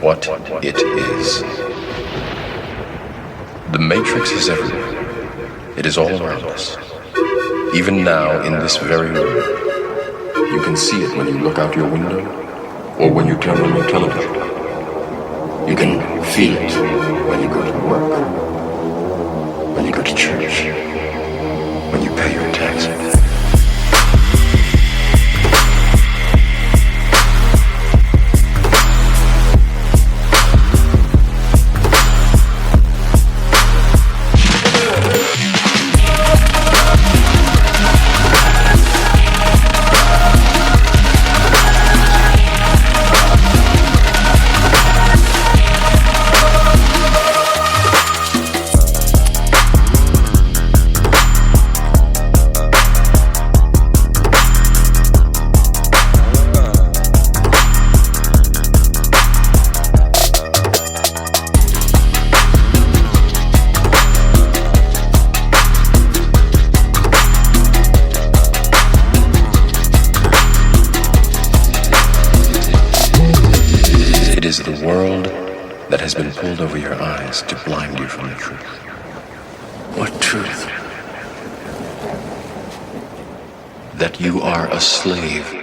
what it is. The matrix is everywhere. It is all around us. Even now, in this very room, you can see it when you look out your window or when you turn on your television. You can feel it when you go to work, when you go to church, when you pay your taxes. It is the world that has been pulled over your eyes to blind you from the truth. What truth? That you are a slave